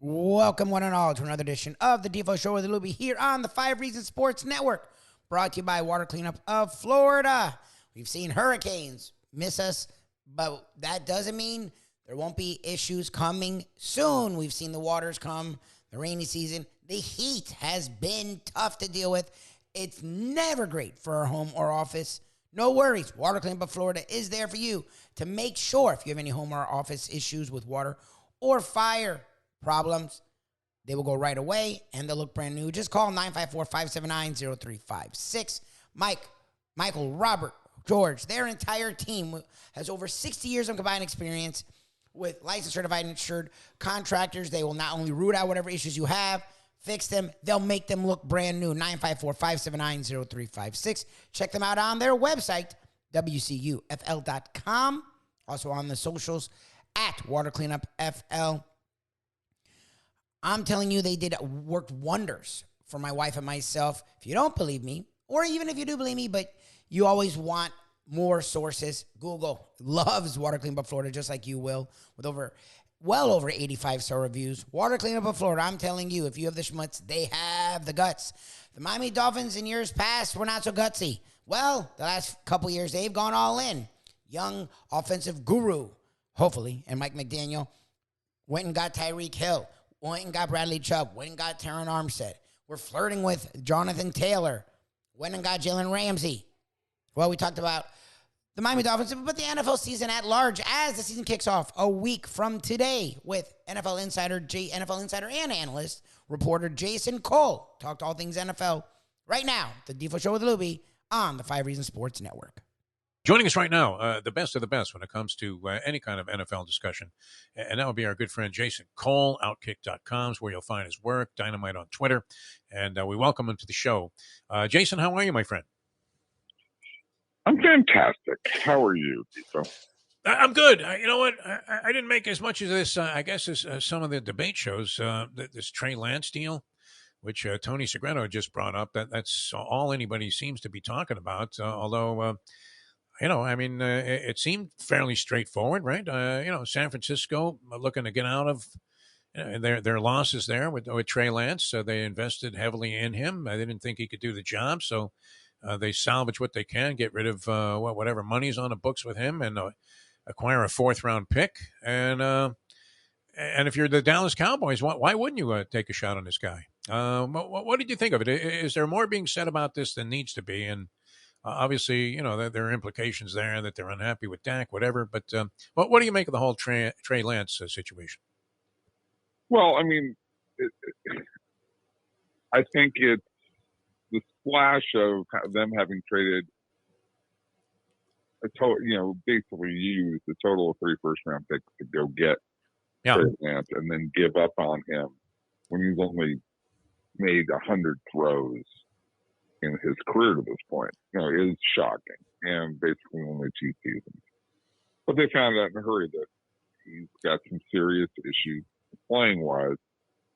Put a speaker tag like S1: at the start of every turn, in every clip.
S1: Welcome, one and all, to another edition of the Defo Show with Lubie here on the 5 Reasons Sports Network, brought to you by Water Cleanup of Florida. We've seen hurricanes miss us, but that doesn't mean there won't be issues coming soon. We've seen the waters come, the rainy season. The heat has been tough to deal with. It's never great for our home or office. No worries. Water Cleanup of Florida is there for you to make sure if you have any home or office issues with water or fire problems, they will go right away and they'll look brand new. Just call 954-579-0356. Michael, Robert, George, their entire team has over 60 years of combined experience with licensed, certified, and insured contractors. They will not only root out whatever issues you have, fix them, they'll make them look brand new. 954-579-0356. Check them out on their website, wcufl.com. Also on the socials at Water Cleanup FL. I'm telling you, they worked wonders for my wife and myself. If you don't believe me, or even if you do believe me, but you always want more sources, Google loves Water Cleanup of Florida, just like you will, with well over 85-star reviews. Water Cleanup of Florida, I'm telling you, if you have the schmutz, they have the guts. The Miami Dolphins in years past were not so gutsy. Well, the last couple years, they've gone all in. Young offensive guru, hopefully, and Mike McDaniel went and got Tyreek Hill. Went and got Bradley Chubb. Went and got Terron Armstead. We're flirting with Jonathan Taylor. Went and got Jalen Ramsey. Well, we talked about the Miami Dolphins, but the NFL season at large as the season kicks off a week from today with NFL Insider and analyst reporter Jason Cole. Talked all things NFL right now. The Defo Show with Lubie on the 5 Reasons Sports Network.
S2: Joining us right now, the best of the best when it comes to any kind of NFL discussion. And that would be our good friend Jason Cole, Outkick.com is where you'll find his work, Dynamite on Twitter. And we welcome him to the show. Jason, how are you, my friend?
S3: I'm fantastic. How are you, Defo?
S2: I'm good. You know what? I didn't make as much of this, I guess, as some of the debate shows, this Trey Lance deal, which Tony Segreto just brought up. That's all anybody seems to be talking about, although... it seemed fairly straightforward, right? San Francisco looking to get out of their losses there with Trey Lance. So they invested heavily in him. They didn't think he could do the job, so they salvage what they can, get rid of whatever money's on the books with him, and acquire a 4th-round pick. And if you're the Dallas Cowboys, why wouldn't you take a shot on this guy? What did you think of it? Is there more being said about this than needs to be? And obviously, there are implications there that they're unhappy with Dak, whatever. But what do you make of the whole Trey Lance situation?
S3: Well, I mean, I think it's the splash of them having traded a total, basically used a total of 3 first-round picks to go get Trey Lance and then give up on him when he's only made 100 throws in his career to this point, is shocking, and basically only 2 seasons. But they found out in a hurry that he's got some serious issues playing-wise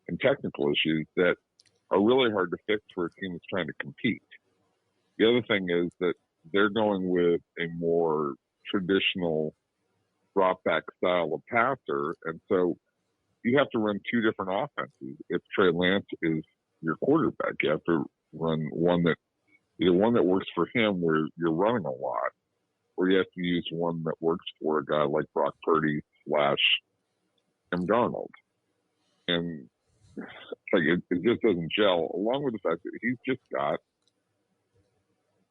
S3: and technical issues that are really hard to fix for a team that's trying to compete. The other thing is that they're going with a more traditional drop-back style of passer, and so you have to run 2 different offenses. If Trey Lance is your quarterback, you have to run one that works for him where you're running a lot, or you have to use one that works for a guy like Brock Purdy / Sam Darnold. And it just doesn't gel, along with the fact that he's just got,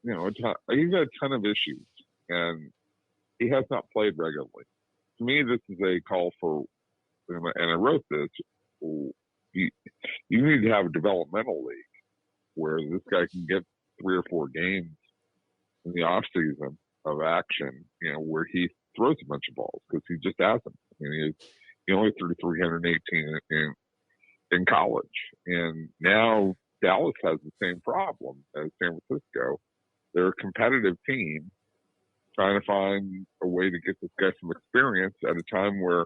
S3: he's got a ton of issues, and he has not played regularly. To me, this is a call for, and I wrote this, you need to have a developmental league where this guy can get 3 or 4 games in the off season of action, where he throws a bunch of balls, because he just hasn't. I mean, he only threw 318 in college, and now Dallas has the same problem as San Francisco. They're a competitive team trying to find a way to get this guy some experience at a time where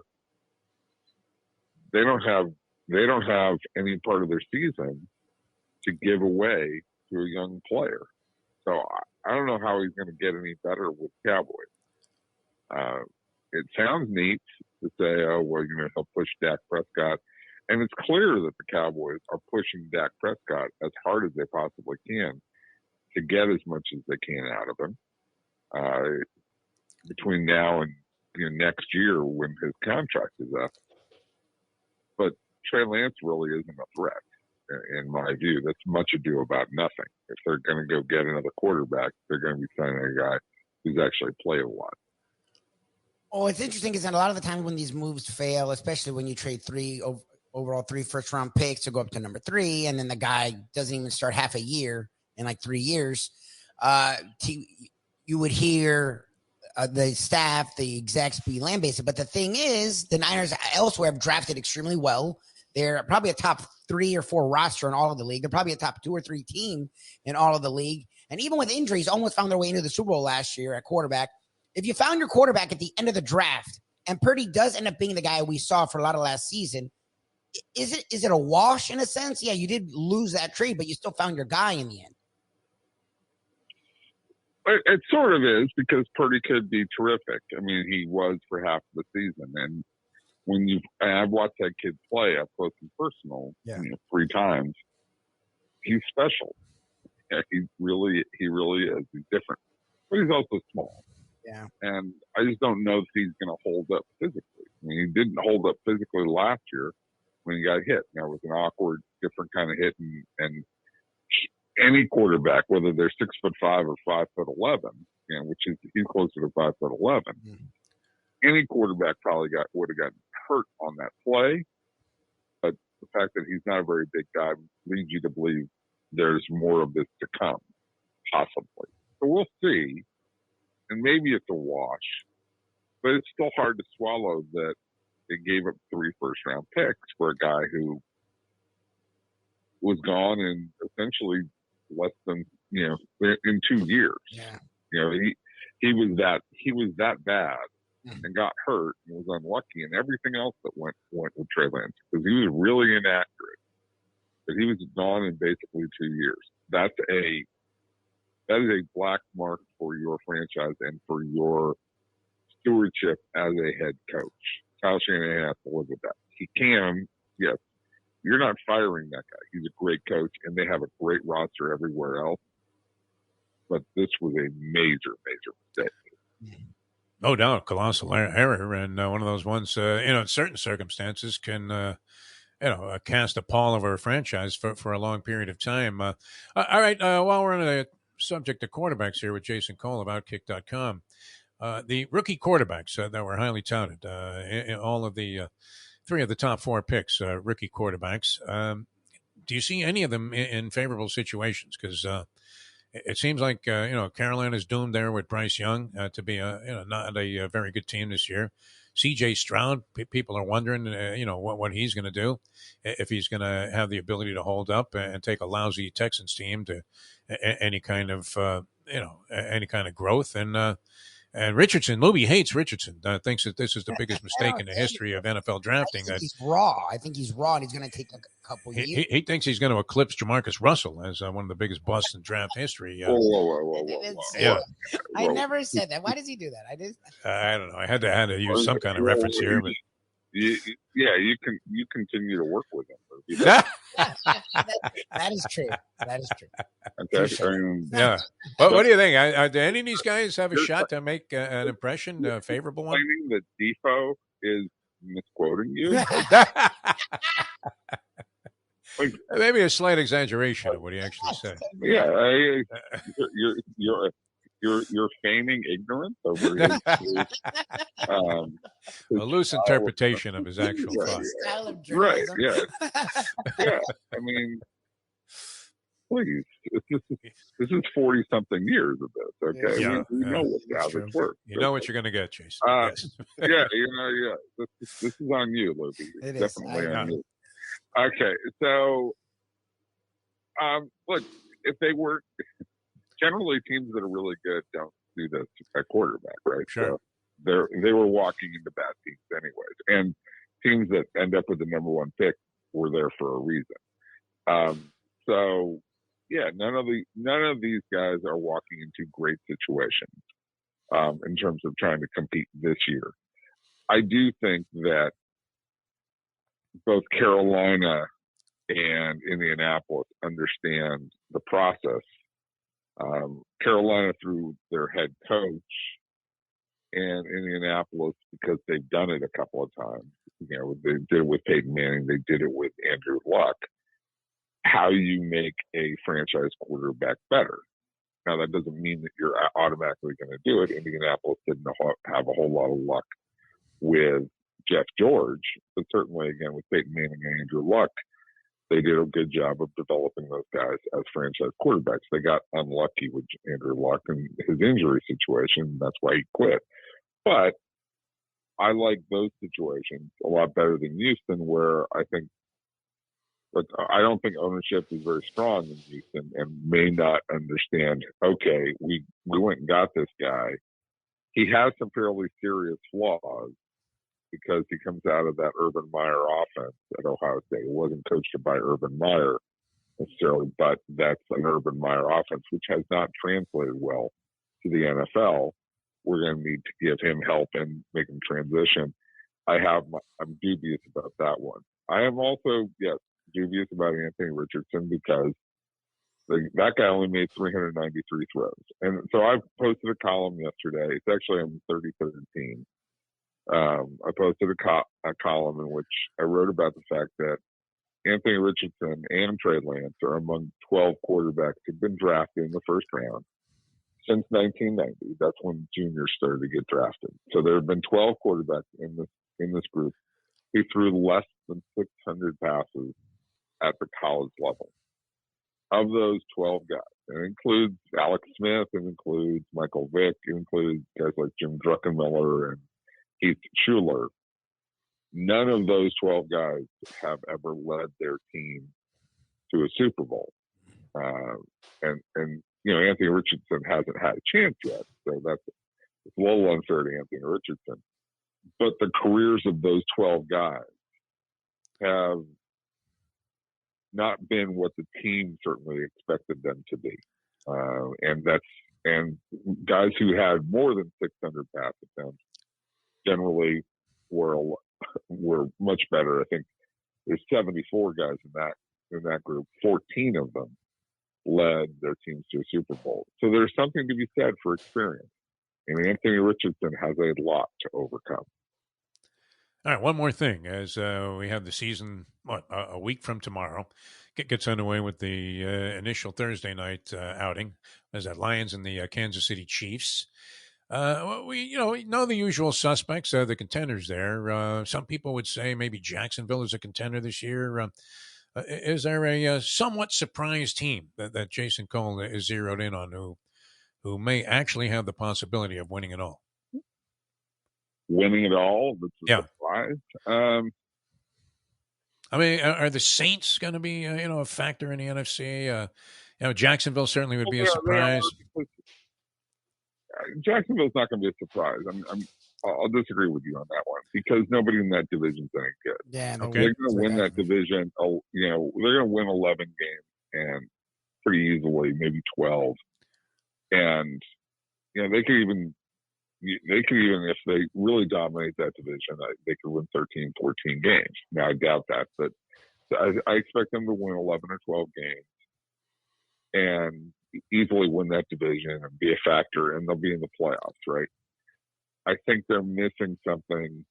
S3: they don't have any part of their season to give away to a young player. So I don't know how he's going to get any better with Cowboys. It sounds neat to say, oh, well, he'll push Dak Prescott And it's clear that the Cowboys are pushing Dak Prescott as hard as they possibly can to get as much as they can out of him between now and next year when his contract is up. But Trey Lance really isn't a threat, in my view. That's much ado about nothing. If they're going to go get another quarterback, they're going to be signing a guy who's actually played a lot.
S1: Oh, it's interesting is that a lot of the time when these moves fail, especially when you trade overall 3 first-round picks to go up to number 3, and then the guy doesn't even start half a year in like 3 years, you would hear the staff, the execs be lambasted. But the thing is, the Niners elsewhere have drafted extremely well. They're probably a top 3 or 4 roster in all of the league. They're probably a top 2 or 3 team in all of the league. And even with injuries, almost found their way into the Super Bowl last year at quarterback. If you found your quarterback at the end of the draft, and Purdy does end up being the guy we saw for a lot of last season, is it a wash in a sense? Yeah, you did lose that trade, but you still found your guy in the end.
S3: It sort of is, because Purdy could be terrific. I mean, he was for half the season. And I've watched that kid play up close and personal 3 times. He's special. Yeah, he really is. He's different. But he's also small.
S1: Yeah.
S3: And I just don't know if he's going to hold up physically. I mean, he didn't hold up physically last year when he got hit. Now, it was an awkward, different kind of hit. And any quarterback, whether they're 6'5" or 5'11", which is he's closer to 5'11", any quarterback probably would have gotten hurt on that play. But the fact that he's not a very big guy leads you to believe there's more of this to come, possibly. So we'll see. And maybe it's a wash, but it's still hard to swallow that they gave up 3 first-round picks for a guy who was gone in essentially less than in 2 years.
S1: Yeah.
S3: He was that bad and got hurt and was unlucky, and everything else that went with Trey Lance, because he was really inaccurate. But he was gone in basically 2 years. That is a black mark for your franchise and for your stewardship as a head coach. Kyle Shanahan has to live with that. He can, yes. You're not firing that guy. He's a great coach, and they have a great roster everywhere else. But this was a major, major mistake.
S2: No doubt, colossal error, and one of those ones, in certain circumstances can, cast a pall over a franchise for a long period of time. All right, while we're on the subject of quarterbacks here with Jason Cole of Outkick.com, the rookie quarterbacks that were highly touted, in all of the 3 of the top 4 picks, rookie quarterbacks. Do you see any of them in favorable situations? Because it seems like Carolina's doomed there with Bryce Young to be not a very good team this year. C.J. Stroud, people are wondering, what he's going to do, if he's going to have the ability to hold up and take a lousy Texans team to any kind of growth. And Richardson, Lubie hates Richardson. Thinks that this is the biggest mistake in the history of NFL drafting.
S1: I think he's raw, and he's going to take a couple years.
S2: He thinks he's going to eclipse Jamarcus Russell as one of the biggest busts in draft history.
S3: Whoa.
S1: Yeah. I never said that. Why does he do that?
S2: I don't know. I had to use some kind of reference here, but
S3: you continue to work with him.
S1: That is true.
S3: Okay.
S2: Yeah. What do you think? Do any of these guys have a shot to make an impression, a favorable one?
S3: Claiming that Defo is misquoting you.
S2: Maybe a slight exaggeration of what he actually said.
S3: Yeah, you're feigning ignorance over his
S2: a loose interpretation of his actual thought.
S3: Right? Yeah. Yeah. I mean, please, this is 40-something years of this. Okay,
S2: yeah,
S3: we know how this works.
S2: You know what you're going to get, Jason.
S3: Yes. Yeah. This is on you, Lubie. It's definitely on you. Okay, so look, if they were generally teams that are really good don't do this at quarterback, right?
S2: Sure.
S3: So they were walking into bad teams anyways, and teams that end up with the number 1 pick were there for a reason. So yeah, none of these guys are walking into great situations in terms of trying to compete this year. I do think that both Carolina and Indianapolis understand the process. Carolina through their head coach, and Indianapolis because they've done it a couple of times. You know, they did it with Peyton Manning. They did it with Andrew Luck. How you make a franchise quarterback better. Now, that doesn't mean that you're automatically going to do it. Indianapolis didn't have a whole lot of luck with Jeff George, but certainly, again, with Peyton Manning and Andrew Luck, they did a good job of developing those guys as franchise quarterbacks. They got unlucky with Andrew Luck and his injury situation. That's why he quit. But I like those situations a lot better than Houston, where I think, but I don't think ownership is very strong in Houston and may not understand, okay, we went and got this guy. He has some fairly serious flaws because he comes out of that Urban Meyer offense at Ohio State. It wasn't coached by Urban Meyer necessarily, but that's an Urban Meyer offense, which has not translated well to the NFL. We're going to need to give him help and make him transition. I'm dubious about that one. I am also, yes, dubious about Anthony Richardson because that guy only made 393 throws. And so I posted a column yesterday. It's actually on the 33rd team. I posted a column in which I wrote about the fact that Anthony Richardson and Trey Lance are among 12 quarterbacks who've been drafted in the first round since 1990. That's when juniors started to get drafted. So there have been 12 quarterbacks in this group who threw less than 600 passes at the college level. Of those 12 guys, it includes Alex Smith, it includes Michael Vick, it includes guys like Jim Druckenmiller and Keith Schuler. None of those 12 guys have ever led their team to a Super Bowl. And you know, Anthony Richardson hasn't had a chance yet, so it's a little unfair to Anthony Richardson. But the careers of those 12 guys have not been what the team certainly expected them to be. And guys who had more than 600 pass attempts generally were much better. I think there's 74 guys in that group. 14 of them led their teams to a Super Bowl. So there's something to be said for experience. And Anthony Richardson has a lot to overcome.
S2: All right, one more thing. As we have the season, a week from tomorrow, gets underway with the initial Thursday night outing. As that Lions and the Kansas City Chiefs. We know the usual suspects, the contenders there. Some people would say maybe Jacksonville is a contender this year. Is there a somewhat surprise team that Jason Cole is zeroed in on who may actually have the possibility of winning it all?
S3: Winning it all? That's a surprise.
S2: I mean, are the Saints going to be a factor in the NFC? Jacksonville certainly would be a surprise.
S3: Jacksonville's not going to be a surprise. I'll disagree with you on that one because nobody in that division is any good.
S1: Yeah,
S2: okay.
S3: They're going to win that division. They're going to win 11 games and pretty easily, maybe 12. And they could even if they really dominate that division, they could win 13, 14 games. Now I doubt that, but I expect them to win 11 or 12 games and easily win that division and be a factor, and they'll be in the playoffs, right? I think they're missing something.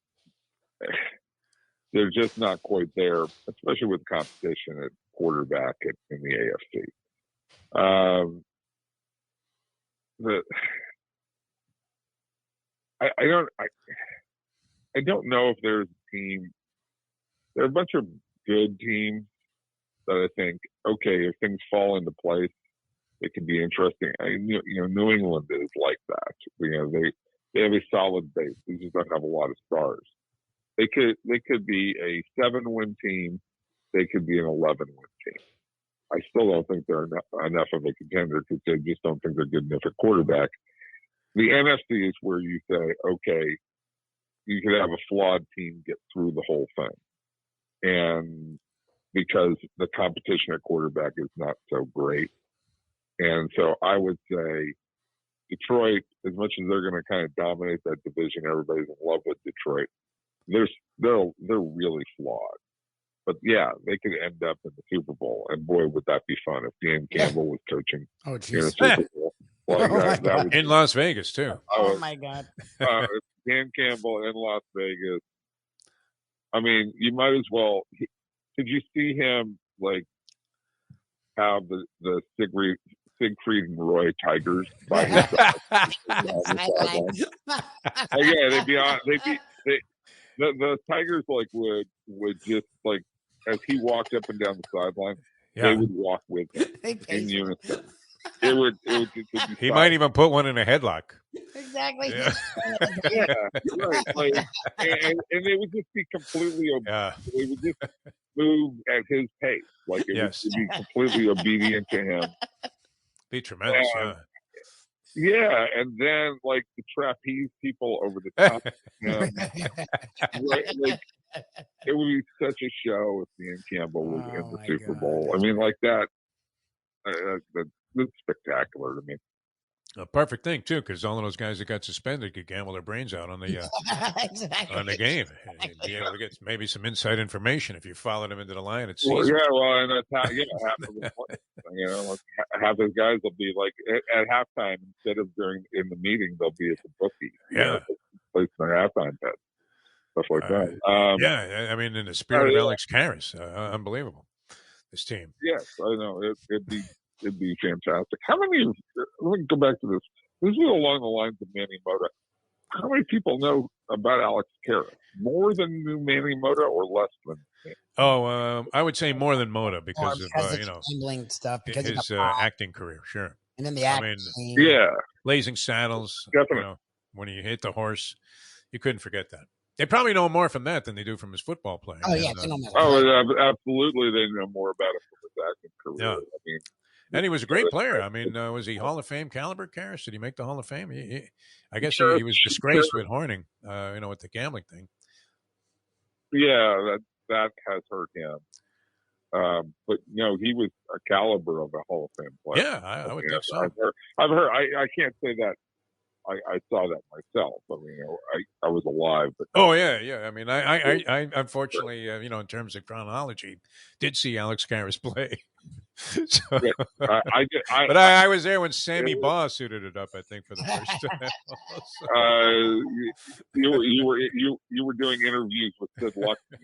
S3: They're just not quite there, especially with competition at quarterback in the AFC. I don't know if there's a team. There are a bunch of good teams that I think, okay, if things fall into place, it can be interesting. New England is like that. They have a solid base. They just don't have a lot of stars. They could be a 7-win team. They could be an 11-win team. I still don't think they're enough of a contender because they just don't think they're good enough at quarterback. The NFC is where you say, okay, you could have a flawed team get through the whole thing. And because the competition at quarterback is not so great. And so I would say Detroit, as much as they're going to kind of dominate that division, everybody's in love with Detroit. They're really flawed. But yeah, they could end up in the Super Bowl, and boy, would that be fun if Dan Campbell was coaching in a Super Bowl. Like that would
S2: in Las Vegas too.
S1: Oh my God!
S3: Dan Campbell in Las Vegas. I mean, you might as well. Did you see him like have the Siegfried and Roy Tigers by his side? Yeah, they'd be on. The Tigers like would just like as he walked up and down the sideline, they would walk with him in unison. It would just
S2: he might even put one in a headlock.
S1: Exactly.
S3: Yeah, right. Like, and they would just be completely. They would just move at his pace. Like it would be completely obedient to him.
S2: Be tremendous.
S3: Yeah, and then like the trapeze people over the top. Right, like it would be such a show if Dan Campbell was in the Super Bowl. I mean, like that. That's spectacular to me.
S2: A perfect thing too, because all of those guys that got suspended could gamble their brains out on the
S1: exactly.
S2: on the game and be able to get maybe some inside information if you followed them into the line. It's
S3: and that's how half those guys will be like at halftime instead of in the meeting they'll be at the bookie. Placing their halftime bet, stuff like that.
S2: I mean, in the spirit of Alex Karras, unbelievable. This team.
S3: Yes, I know it'd be fantastic. How many? Let me go back to this. This is along the lines of Manny Mota. How many people know about Alex Karras? More than knew Manny Mota, or less than?
S2: I would say more than Mota because of
S1: gambling stuff, because
S2: his acting career. Sure,
S1: and then the acting.
S2: Blazing Saddles.
S3: Definitely.
S2: When he hit the horse, you couldn't forget that. They probably know more from that than they do from his football playing.
S1: Oh, yeah.
S3: Absolutely. They know more about it from his acting career.
S2: Yeah.
S3: I mean,
S2: and he was a great player. I mean, was he Hall of Fame caliber, Karras? Did he make the Hall of Fame? I guess he was disgraced with Horning, with the gambling thing.
S3: Yeah, that has hurt him. But, he was a caliber of a Hall of Fame player.
S2: Yeah, I would think so.
S3: I've heard. I can't say that. I saw that myself. I mean, I was alive. But
S2: yeah. I mean, I unfortunately, in terms of chronology, did see Alex Karras play. So, but I was there when Sammy Baugh suited it up. I think for the first time.
S3: You were doing interviews with Sid Luckman.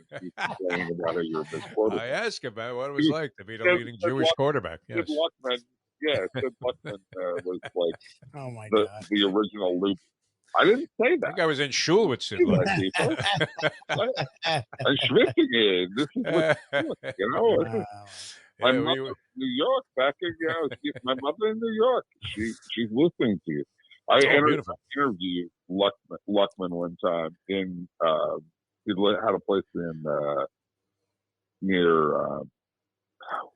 S3: About it,
S2: I asked about what it was like to be the leading Jewish quarterback. Yes.
S3: Sid Luckman. Yeah, Sid Luckman was like
S1: oh my God.
S3: The original Loop. I didn't say that.
S2: I think I was in shul with Sid Luckman.
S3: I'm schwitzing. This is what my mother in New York back in my mother in New York. She's listening to you. I interviewed Luckman one time in he had a place in near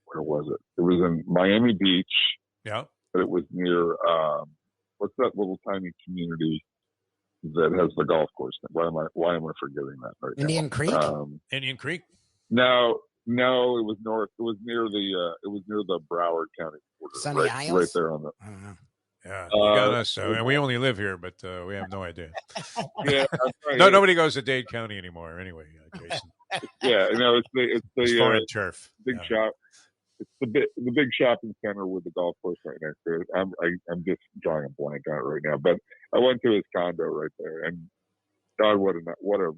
S3: where was it? It was in Miami Beach.
S2: Yeah.
S3: But it was near what's that little tiny community that has the golf course? Why am I forgetting that right
S1: Indian
S3: now?
S1: Creek?
S2: Indian Creek?
S3: No, it was north. It was near the Broward County border.
S1: Sunny Isles?
S3: Right there on the.
S1: I don't know.
S2: Yeah, you got us. And we only live here, but we have no idea.
S3: Yeah, right.
S2: Nobody goes to Dade County anymore. Anyway, Jason.
S3: Yeah, it's the
S2: foreign turf.
S3: Big shop. It's the big shopping center with the golf course right next to it. I'm just drawing a blank on it right now, but I went to his condo right there, and God, what a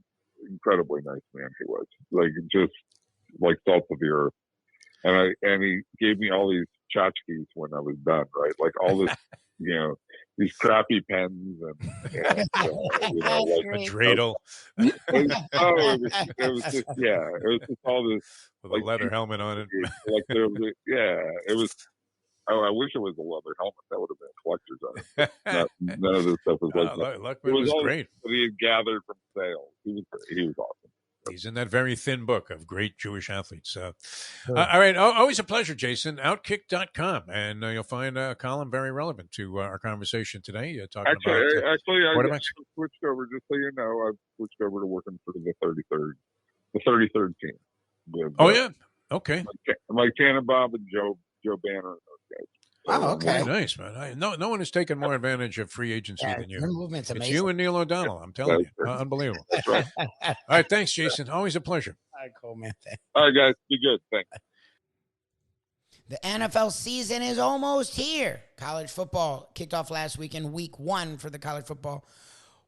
S3: incredibly nice man he was. Like just like salt of the earth, and he gave me all these tchotchkes when I was done. Right, like all this, these crappy pens and like
S2: a dreidel.
S3: It was just all this
S2: with a leather helmet on it.
S3: Like it was. Oh, I wish it was a leather helmet. That would have been collector's item. None of this stuff was like that.
S2: Luckman was great.
S3: That he had gathered from sales. He was awesome.
S2: He's in that very thin book of great Jewish athletes. All right. Always a pleasure, Jason. Outkick.com. And you'll find a column very relevant to our conversation today. Talking
S3: I switched over, just so you know, I've switched over to working for the 33rd team. With,
S2: yeah? Okay.
S3: Mike Tannenbaum and Joe Banner and those guys.
S1: Oh, okay.
S2: Very nice, man. No one has taken more advantage of free agency than you.
S1: Your movement's
S2: It's
S1: amazing.
S2: you and Neil O'Donnell. I'm telling you. Unbelievable.
S3: That's right.
S2: All right. Thanks, Jason. Always a pleasure.
S1: All right, cool, man.
S3: All right, guys. Be good. Thanks.
S1: The NFL season is almost here. College football kicked off last weekend, week 1 for the college football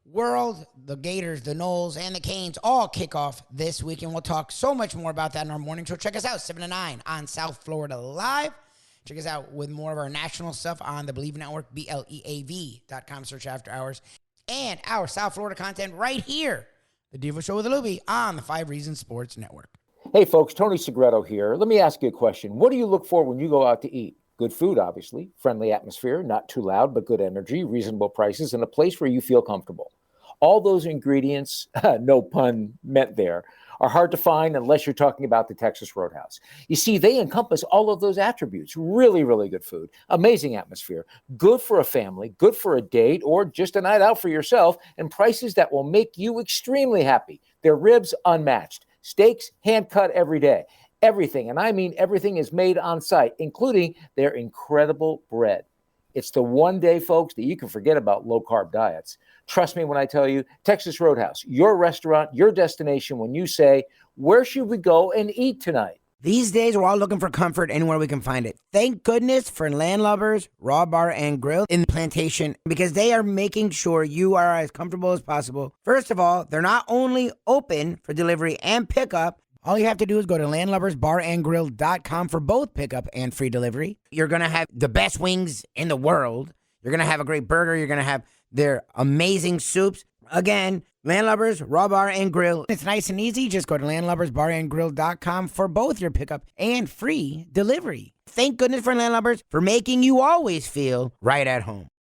S1: world. The Gators, the Knowles, and the Canes all kick off this weekend. We'll talk so much more about that in our morning show. Check us out, 7 to 9 on South Florida Live. Check us out with more of our national stuff on the Believe Network, BLEAV.com, search after hours. And our South Florida content right here, the Defo Show with Lubie on the 5 Reasons Sports Network.
S4: Hey, folks, Tony Segreto here. Let me ask you a question. What do you look for when you go out to eat? Good food, obviously, friendly atmosphere, not too loud, but good energy, reasonable prices, and a place where you feel comfortable. All those ingredients, no pun meant there, are hard to find unless you're talking about the Texas Roadhouse. You see, they encompass all of those attributes. Really, really good food, amazing atmosphere, good for a family, good for a date, or just a night out for yourself, and prices that will make you extremely happy. Their ribs, unmatched. Steaks, hand-cut every day. Everything, and I mean everything, is made on site, including their incredible bread. It's the one day, folks, that you can forget about low-carb diets. Trust me when I tell you, Texas Roadhouse, your restaurant, your destination when you say, where should we go and eat tonight?
S1: These days, we're all looking for comfort anywhere we can find it. Thank goodness for Landlubbers Raw Bar and Grill in Plantation, because they are making sure you are as comfortable as possible. First of all, they're not only open for delivery and pickup. All you have to do is go to landlubbersbarandgrill.com for both pickup and free delivery. You're going to have the best wings in the world. You're going to have a great burger. You're going to have their amazing soups. Again, Landlubbers, Raw Bar, and Grill. It's nice and easy. Just go to landlubbersbarandgrill.com for both your pickup and free delivery. Thank goodness for Landlubbers for making you always feel right at home.